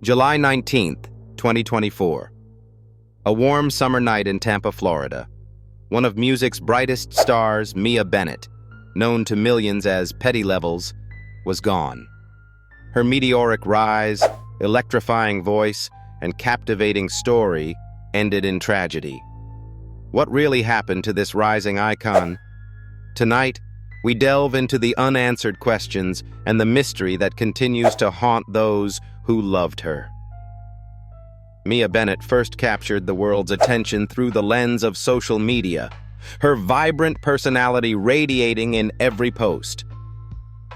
July 19th, 2024. A warm summer night in Tampa, Florida. One of music's brightest stars, Mia Bennett, known to millions as Petty Levels, was gone. Her meteoric rise, electrifying voice, and captivating story ended in tragedy. What really happened to this rising icon? Tonight, we delve into the unanswered questions and the mystery that continues to haunt those who loved her. Mia Bennett first captured the world's attention through the lens of social media, her vibrant personality radiating in every post.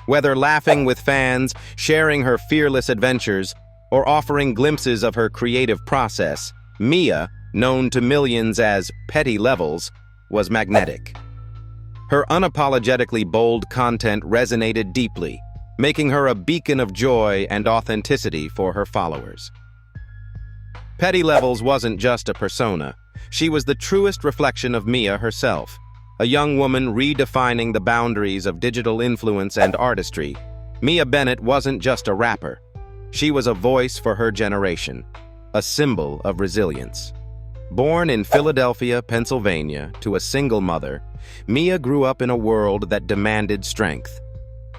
Whether laughing with fans, sharing her fearless adventures, or offering glimpses of her creative process, Mia, known to millions as Petty Levels, was magnetic. Her unapologetically bold content resonated deeply, making her a beacon of joy and authenticity for her followers. Petty Levels wasn't just a persona. She was the truest reflection of Mia herself, a young woman redefining the boundaries of digital influence and artistry. Mia Bennett wasn't just a rapper. She was a voice for her generation, a symbol of resilience. Born in Philadelphia, Pennsylvania, to a single mother, Mia grew up in a world that demanded strength.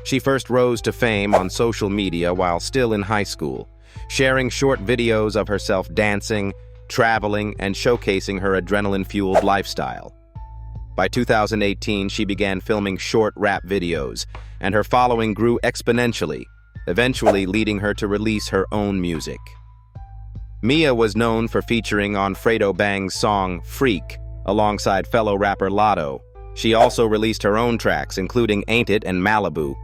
She first rose to fame on social media while still in high school, sharing short videos of herself dancing, traveling, and showcasing her adrenaline-fueled lifestyle. By 2018, she began filming short rap videos, and her following grew exponentially, eventually leading her to release her own music. Mia was known for featuring on Fredo Bang's song Freak, alongside fellow rapper Lotto. She also released her own tracks, including Ain't It and Malibu.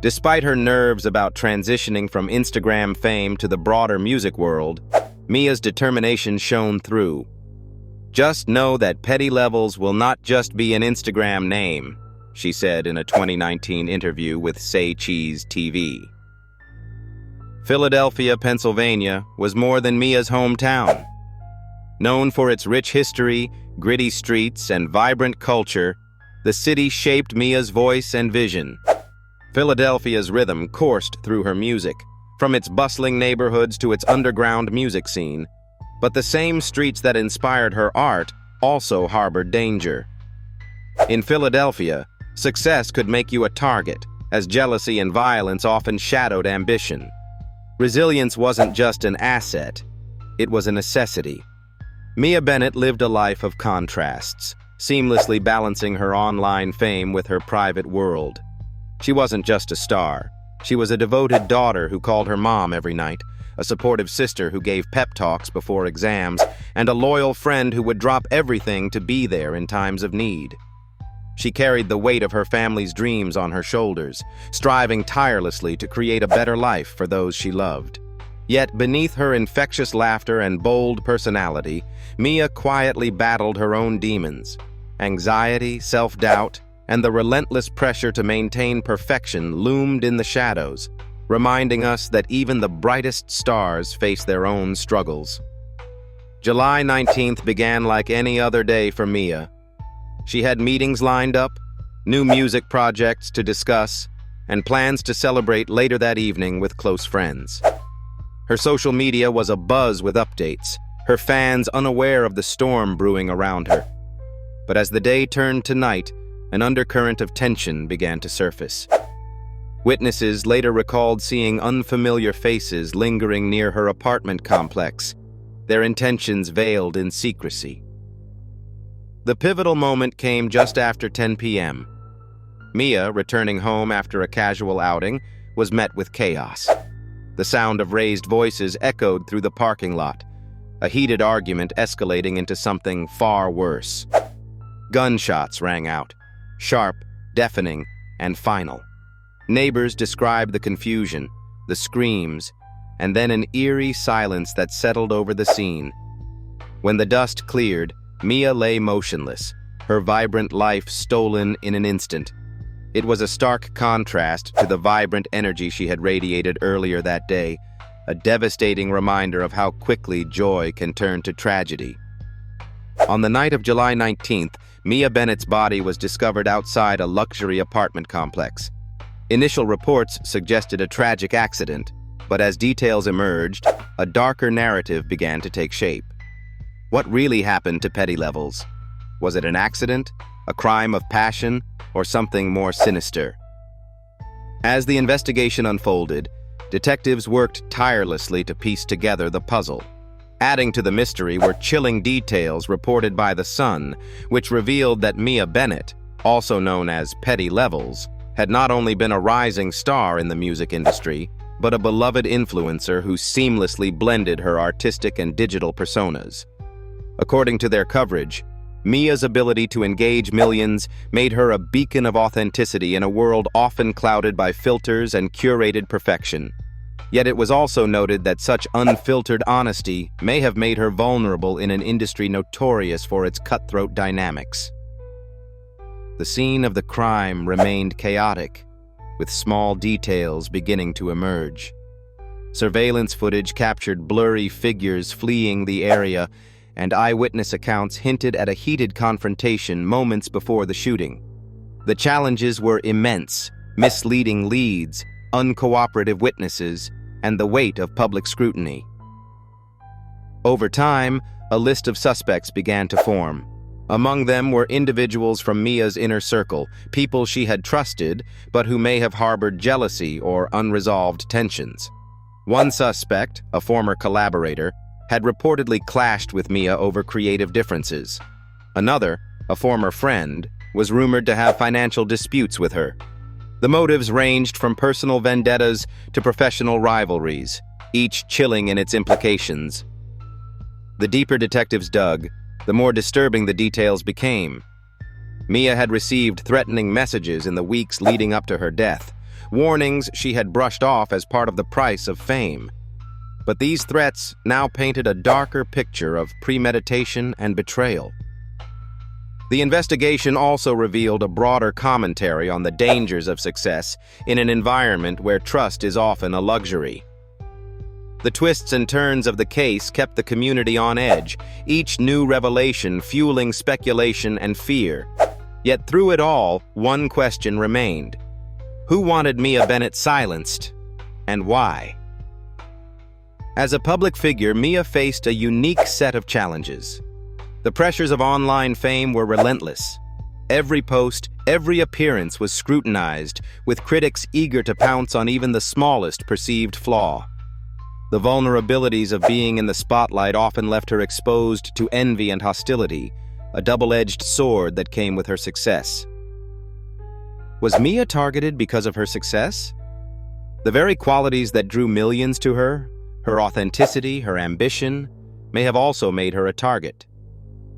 Despite her nerves about transitioning from Instagram fame to the broader music world, Mia's determination shone through. "Just know that Petty Levels will not just be an Instagram name," she said in a 2019 interview with Say Cheese TV. Philadelphia, Pennsylvania was more than Mia's hometown. Known for its rich history, gritty streets, and vibrant culture, the city shaped Mia's voice and vision. Philadelphia's rhythm coursed through her music, from its bustling neighborhoods to its underground music scene. But the same streets that inspired her art also harbored danger. In Philadelphia, success could make you a target, as jealousy and violence often shadowed ambition. Resilience wasn't just an asset, it was a necessity. Mia Bennett lived a life of contrasts, seamlessly balancing her online fame with her private world. She wasn't just a star. She was a devoted daughter who called her mom every night, a supportive sister who gave pep talks before exams, and a loyal friend who would drop everything to be there in times of need. She carried the weight of her family's dreams on her shoulders, striving tirelessly to create a better life for those she loved. Yet beneath her infectious laughter and bold personality, Mia quietly battled her own demons: anxiety, self-doubt, and the relentless pressure to maintain perfection loomed in the shadows, reminding us that even the brightest stars face their own struggles. July 19th began like any other day for Mia. She had meetings lined up, new music projects to discuss, and plans to celebrate later that evening with close friends. Her social media was abuzz with updates, her fans unaware of the storm brewing around her. But as the day turned to night, an undercurrent of tension began to surface. Witnesses later recalled seeing unfamiliar faces lingering near her apartment complex, their intentions veiled in secrecy. The pivotal moment came just after 10 p.m. Mia, returning home after a casual outing, was met with chaos. The sound of raised voices echoed through the parking lot, a heated argument escalating into something far worse. Gunshots rang out, sharp, deafening, and final. Neighbors described the confusion, the screams, and then an eerie silence that settled over the scene. When the dust cleared, Mia lay motionless, her vibrant life stolen in an instant. It was a stark contrast to the vibrant energy she had radiated earlier that day, a devastating reminder of how quickly joy can turn to tragedy. On the night of July 19th, Mia Bennett's body was discovered outside a luxury apartment complex. Initial reports suggested a tragic accident, But as details emerged, a darker narrative began to take shape. What really happened to Petty Levels? Was it an accident, a crime of passion, or something more sinister? As the investigation unfolded, detectives worked tirelessly to piece together the puzzle. Adding to the mystery were chilling details reported by The Sun, which revealed that Mia Bennett, also known as Petty Levels, had not only been a rising star in the music industry, but a beloved influencer who seamlessly blended her artistic and digital personas. According to their coverage, Mia's ability to engage millions made her a beacon of authenticity in a world often clouded by filters and curated perfection. Yet it was also noted that such unfiltered honesty may have made her vulnerable in an industry notorious for its cutthroat dynamics. The scene of the crime remained chaotic, with small details beginning to emerge. Surveillance footage captured blurry figures fleeing the area, and eyewitness accounts hinted at a heated confrontation moments before the shooting. The challenges were immense: misleading leads, uncooperative witnesses, and the weight of public scrutiny. Over time, a list of suspects began to form. Among them were individuals from Mia's inner circle, people she had trusted, but who may have harbored jealousy or unresolved tensions. One suspect, a former collaborator, had reportedly clashed with Mia over creative differences. Another, a former friend, was rumored to have financial disputes with her. The motives ranged from personal vendettas to professional rivalries, each chilling in its implications. The deeper detectives dug, the more disturbing the details became. Mia had received threatening messages in the weeks leading up to her death, warnings she had brushed off as part of the price of fame. But these threats now painted a darker picture of premeditation and betrayal. The investigation also revealed a broader commentary on the dangers of success in an environment where trust is often a luxury. The twists and turns of the case kept the community on edge, each new revelation fueling speculation and fear. Yet through it all, one question remained: who wanted Mia Bennett silenced, and why? As a public figure, Mia faced a unique set of challenges. The pressures of online fame were relentless. Every post, every appearance was scrutinized, with critics eager to pounce on even the smallest perceived flaw. The vulnerabilities of being in the spotlight often left her exposed to envy and hostility, a double-edged sword that came with her success. Was Mia targeted because of her success? The very qualities that drew millions to her, her authenticity, her ambition, may have also made her a target.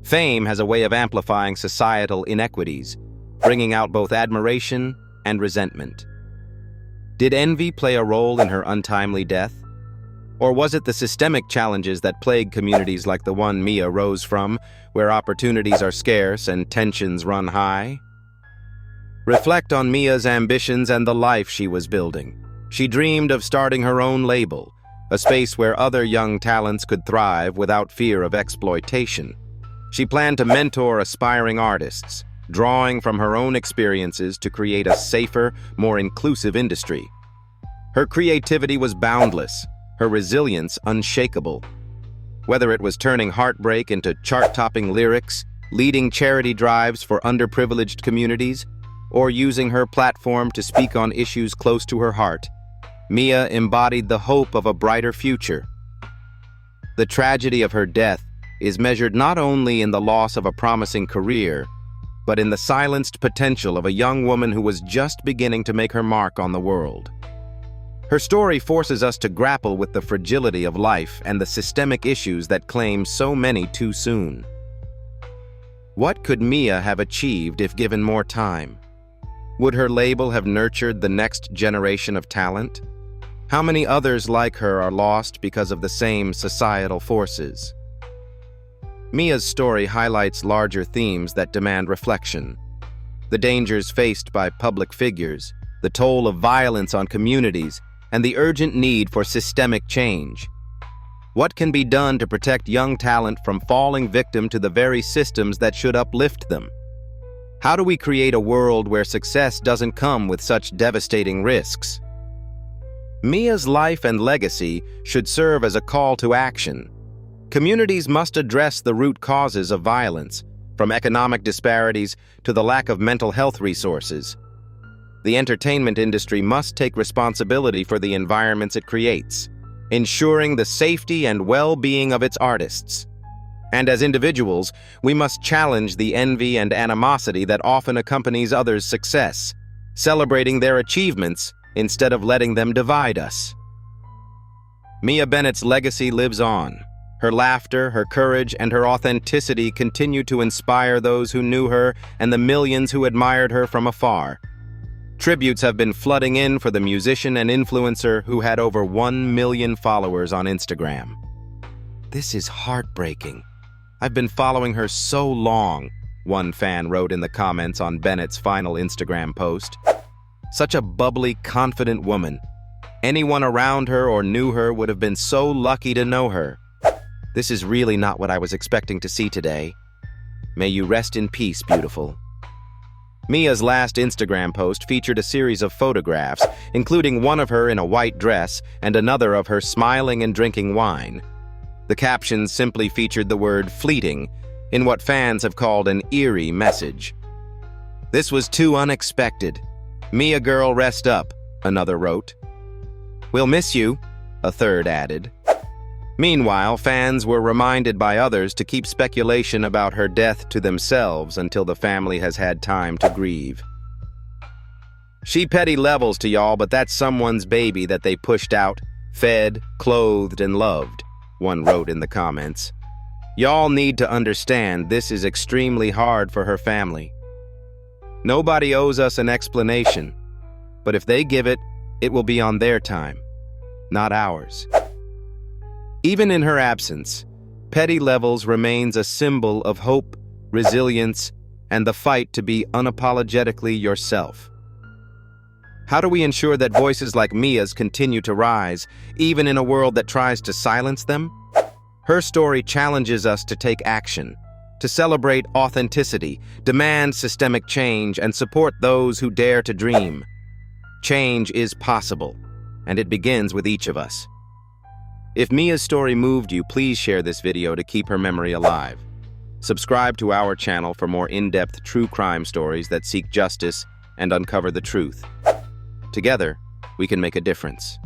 Fame has a way of amplifying societal inequities, bringing out both admiration and resentment. Did envy play a role in her untimely death? Or was it the systemic challenges that plague communities like the one Mia rose from, where opportunities are scarce and tensions run high? Reflect on Mia's ambitions and the life she was building. She dreamed of starting her own label, a space where other young talents could thrive without fear of exploitation. She planned to mentor aspiring artists, drawing from her own experiences to create a safer, more inclusive industry. Her creativity was boundless, her resilience unshakable. Whether it was turning heartbreak into chart-topping lyrics, leading charity drives for underprivileged communities, or using her platform to speak on issues close to her heart, Mia embodied the hope of a brighter future. The tragedy of her death is measured not only in the loss of a promising career, but in the silenced potential of a young woman who was just beginning to make her mark on the world. Her story forces us to grapple with the fragility of life and the systemic issues that claim so many too soon. What could Mia have achieved if given more time? Would her label have nurtured the next generation of talent? How many others like her are lost because of the same societal forces? Mia's story highlights larger themes that demand reflection. The dangers faced by public figures, the toll of violence on communities, and the urgent need for systemic change. What can be done to protect young talent from falling victim to the very systems that should uplift them? How do we create a world where success doesn't come with such devastating risks? Mia's life and legacy should serve as a call to action. Communities must address the root causes of violence, from economic disparities to the lack of mental health resources. The entertainment industry must take responsibility for the environments it creates, ensuring the safety and well-being of its artists. And as individuals, we must challenge the envy and animosity that often accompanies others' success, celebrating their achievements instead of letting them divide us. Mia Bennett's legacy lives on. Her laughter, her courage, and her authenticity continue to inspire those who knew her and the millions who admired her from afar. Tributes have been flooding in for the musician and influencer who had over 1 million followers on Instagram. "This is heartbreaking. I've been following her so long," one fan wrote in the comments on Bennett's final Instagram post. "Such a bubbly, confident woman. Anyone around her or knew her would have been so lucky to know her. This is really not what I was expecting to see today. May you rest in peace, beautiful." Mia's last Instagram post featured a series of photographs, including one of her in a white dress and another of her smiling and drinking wine. The captions simply featured the word "fleeting" in what fans have called an eerie message. "This was too unexpected. Mia girl, rest up," another wrote. "We'll miss you," a third added. Meanwhile, fans were reminded by others to keep speculation about her death to themselves until the family has had time to grieve. "She petty levels to y'all, but that's someone's baby that they pushed out, fed, clothed, and loved," one wrote in the comments. "Y'all need to understand this is extremely hard for her family. Nobody owes us an explanation, but if they give it, it will be on their time, not ours." Even in her absence, Petty Levels remains a symbol of hope, resilience, and the fight to be unapologetically yourself. How do we ensure that voices like Mia's continue to rise, even in a world that tries to silence them? Her story challenges us to take action, to celebrate authenticity, demand systemic change, and support those who dare to dream. Change is possible, and it begins with each of us. If Mia's story moved you, please share this video to keep her memory alive. Subscribe to our channel for more in-depth true crime stories that seek justice and uncover the truth. Together, we can make a difference.